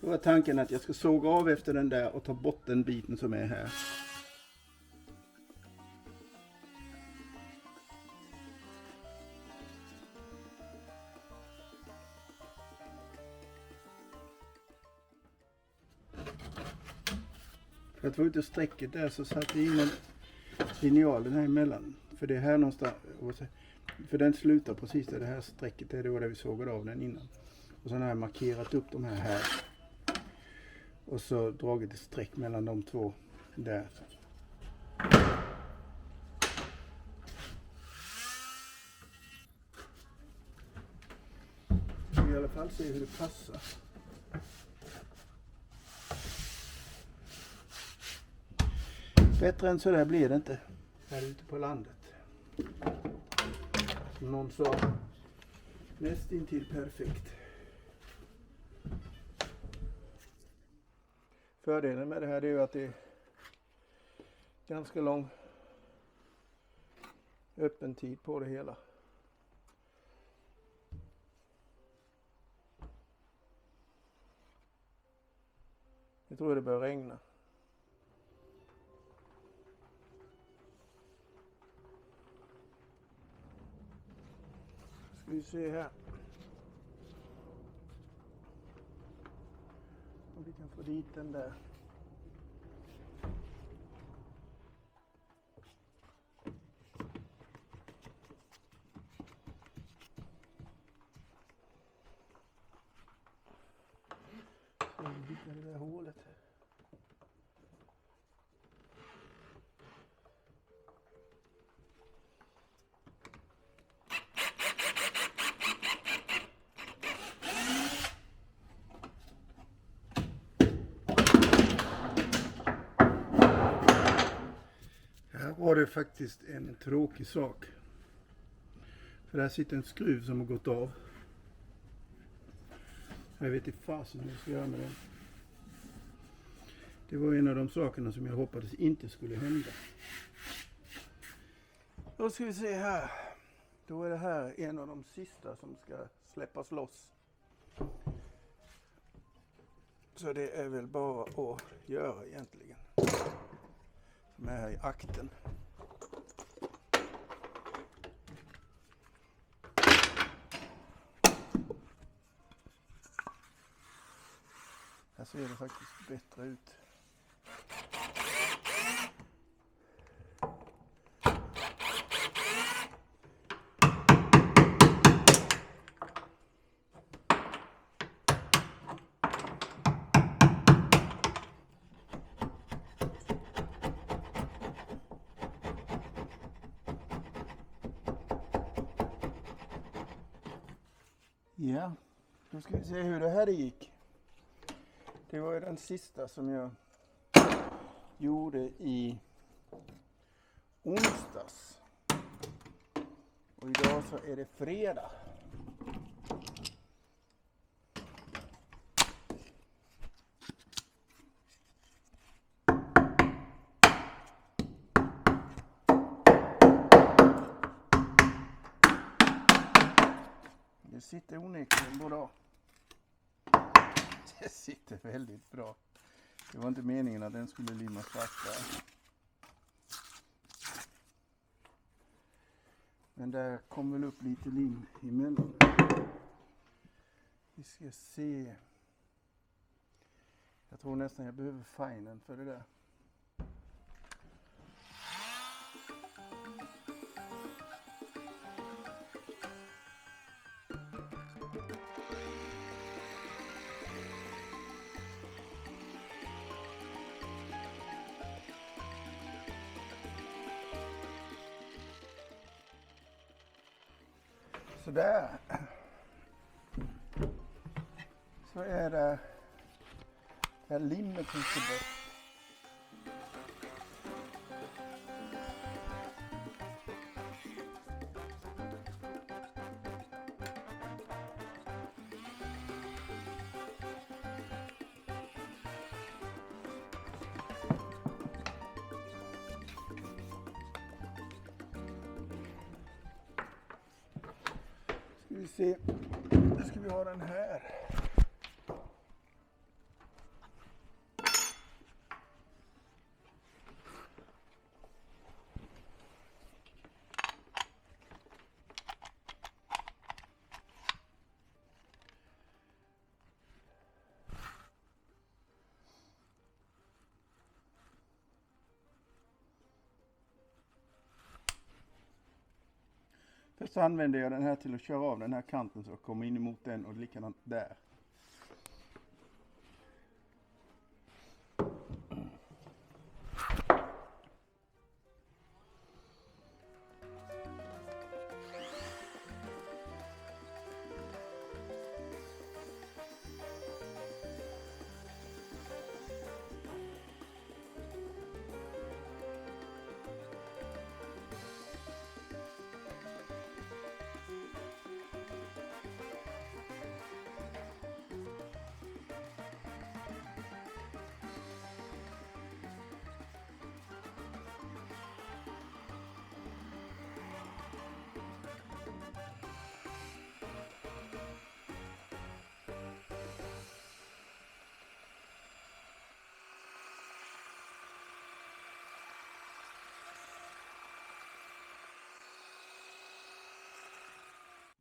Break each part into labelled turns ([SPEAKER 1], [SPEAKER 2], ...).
[SPEAKER 1] Då var tanken att jag ska såga av efter den där och ta bort den biten som är här. För att få ut ur strecket där så satte jag in linjalen här emellan. För det är här någonstans. För den slutar precis där det här strecket är då där vi sågade av den innan. Och sen har jag markerat upp de här. Och så dragit ett streck mellan de två där. I alla fall se hur det passar. Bättre än så där blir det inte här ute på landet. Som någon sa, nästintill perfekt. Fördelen med det här är ju att det är ganska lång öppen tid på det hela. Jag tror det börjar regna. Ska vi se här. Om vi kan få dit den där. Så vi bygger det där hålet. Här var det faktiskt en tråkig sak. För där sitter en skruv som har gått av. Jag vet inte fasen hur jag ska göra med den. Det var en av de sakerna som jag hoppades inte skulle hända. Då ska vi se här. Då är det här en av de sista som ska släppas loss. Så det är väl bara att göra egentligen. Som är här i akten. Här ser det faktiskt bättre ut. Ja, då ska vi se hur det här gick. Det var ju den sista som jag gjorde i onsdags. Och idag så är det fredag. Det sitter onekligen bra. Det sitter väldigt bra. Det var inte meningen att den skulle limmas fast där. Men där kom väl upp lite lim emellan. Vi ska se. Jag tror nästan jag behöver finen för det där. Så där. Så är det här limmet som ska bort. Ska vi se, nu ska vi ha den här. Först så använder jag den här till att köra av den här kanten så jag kommer in emot den och likadant där.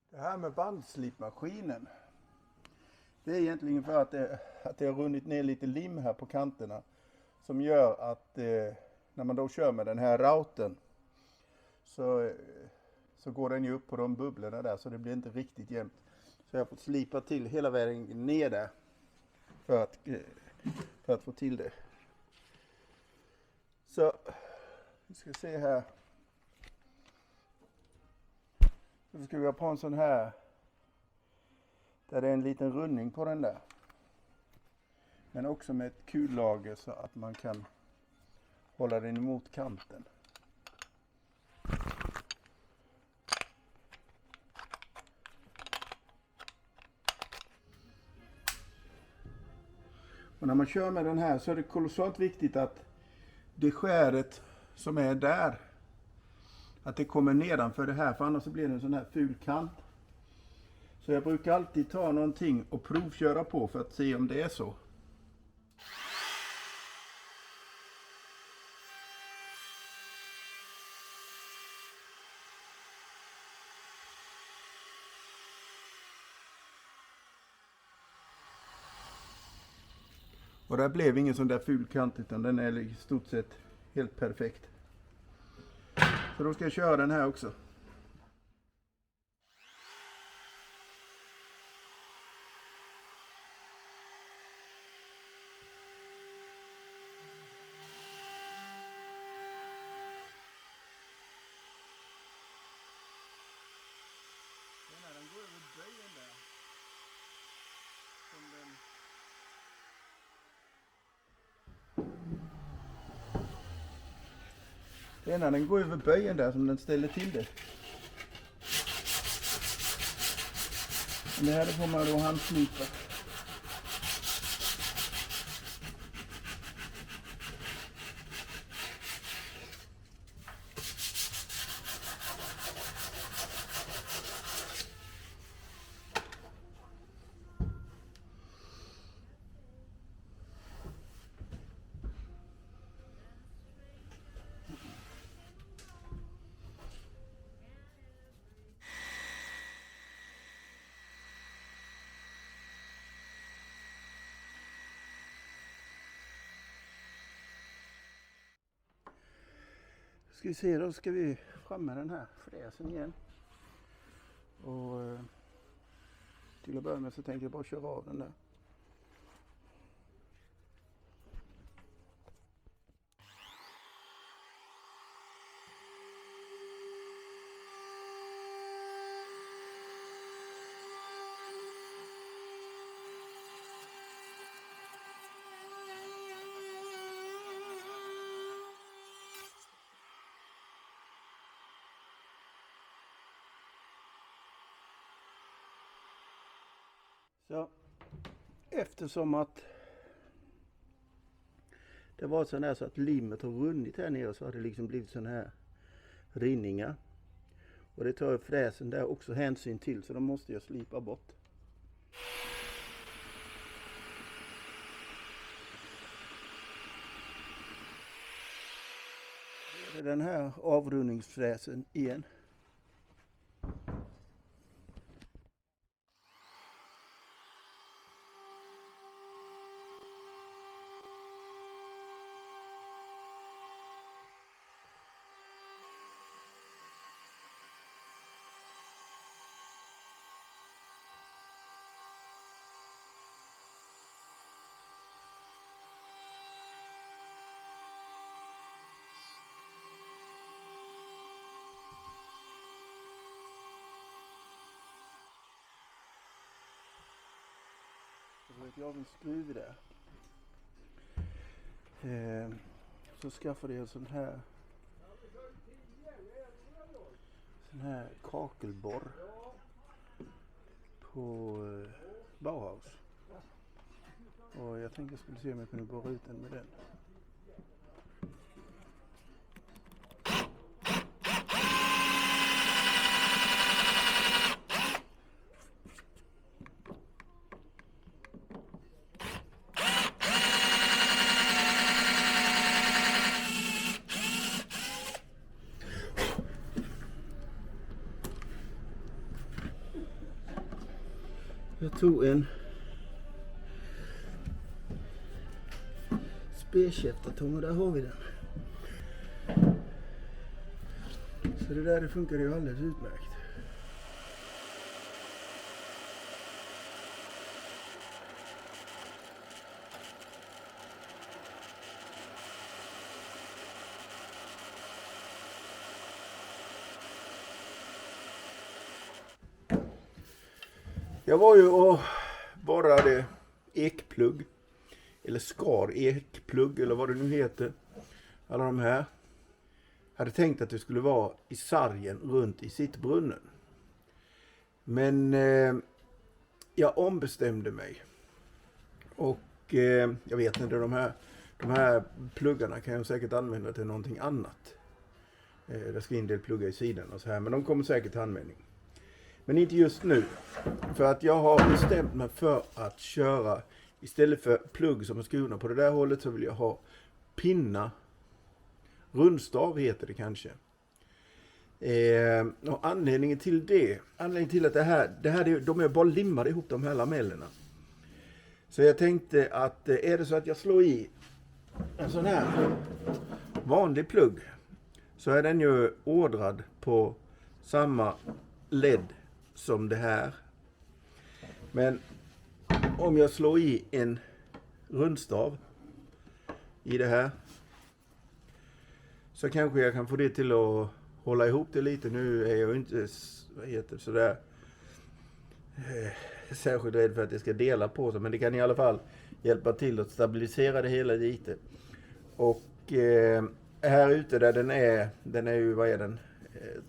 [SPEAKER 1] Det här med bandslipmaskinen, det är egentligen för att det har runnit ner lite lim här på kanterna som gör att när man då kör med den här routern så går den ju upp på de bubblorna där så det blir inte riktigt jämnt. Så jag har fått slipa till hela vägen ner där för att få till det. Så vi ska se här. Så ska vi ha på en sån här där det är en liten rundning på den där. Men också med ett kullager så att man kan hålla den emot kanten. Och när man kör med den här så är det kolossalt viktigt att det skäret som är där, att det kommer nedanför det här, för annars så blir det en sån här ful kant. Så jag brukar alltid ta någonting och provköra på för att se om det är så. Och där blev ingen sån där ful kant utan den är i stort sett helt perfekt. Så då ska jag köra den här också. Den går över böjen där. Som den... Den går över böjen där som den ställer till det. Men det här får man då handslipa. Ska vi se, då ska vi fram med den här fräsen igen. Och till att börja med så tänker jag bara köra av den där. Så eftersom att det var sån här så att limmet har runnit här nere så har det liksom blivit sån här rinningar. Och det tar fräsen där också hänsyn till så då måste jag slipa bort. Det är den här avrundningsfräsen igen. så vet jag av en skruv där. Så skaffade jag en sån här kakelborr på Bauhaus. Och jag tänkte jag skulle se om jag kunde borra ut den med den. Jag tog en spelkäftartång och där har vi den. Så det där funkar ju alldeles utmärkt. Jag var ju och borrade ekplugg. Eller skar ekplugg eller vad det nu heter. Alla de här. Hade tänkt att det skulle vara i sargen runt i sittbrunnen. Men jag ombestämde mig. Och jag vet inte, de här pluggarna kan jag säkert använda till någonting annat. Det ska in del pluggar i sidan och så här. Men de kommer säkert till användning. Men inte just nu. För att jag har bestämt mig för att köra, istället för plugg som är skurna på det där hållet, så vill jag ha pinna. Rundstav heter det kanske. Och anledningen till att det här de är bara limmade ihop, de här lamellerna. Så jag tänkte att är det så att jag slår i en sån här vanlig plugg, så är den ju ådrad på samma led som det här. Men om jag slår i en rundstav i det här, så kanske jag kan få det till att hålla ihop det lite. Nu är jag inte sådär särskilt rädd för att det ska dela på sig, men det kan i alla fall hjälpa till att stabilisera det hela lite. Och här ute där den är ju, vad är den?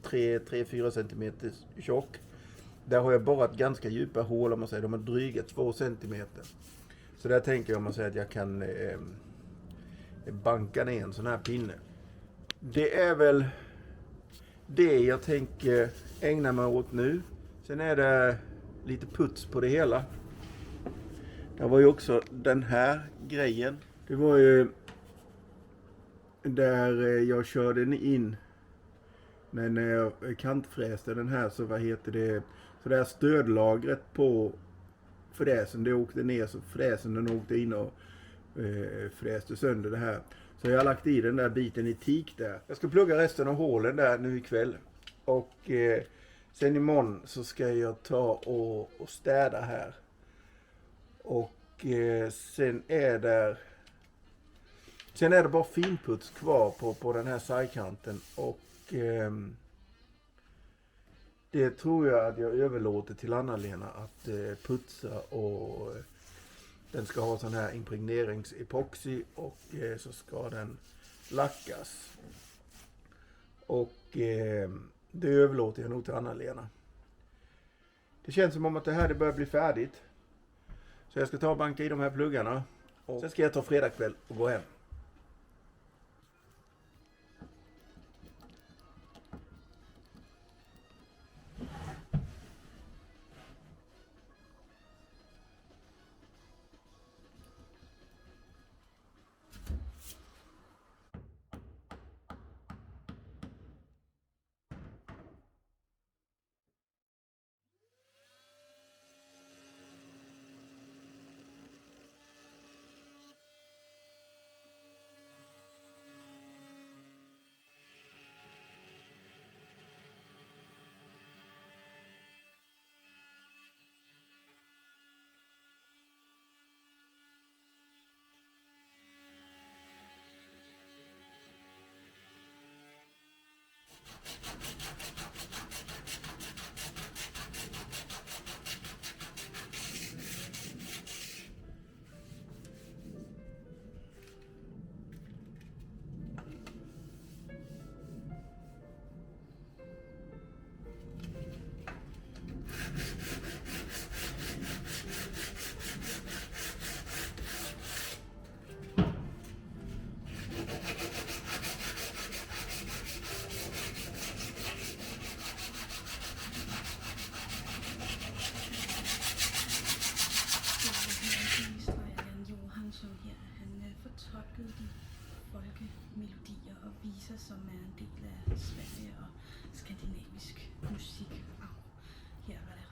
[SPEAKER 1] 3-4 cm tjock. Där har jag borrat ganska djupa hål, om man säger. De är dryga 2 cm. Så där tänker jag, om man säger, att jag kan banka ner en sån här pinne. Det är väl det jag tänker ägna mig åt nu. Sen är det lite puts på det hela. Det var ju också den här grejen. Det var ju där jag körde in. Men när jag kantfräste den här, så så där stödlagret på fräsen, det åkte ner, så fräsen den åkte in och fräste sönder det här. Så jag har lagt i den där biten i teak där. Jag ska plugga resten av hålen där nu ikväll. Och sen imorgon så ska jag ta och städa här. Och sen är det bara finputs kvar på den här sidekanten. Och det tror jag att jag överlåter till Anna-Lena att putsa, och den ska ha sån här impregneringsepoxy, och så ska den lackas. Och det överlåter jag nog till Anna-Lena. Det känns som om att det börjar bli färdigt. Så jag ska ta och banka i de här pluggarna. Och sen ska jag ta fredagkväll och gå hem.
[SPEAKER 2] fortolket de folkemelodier og viser, som er en del af Sverige og skandinavisk musikarv. Her var det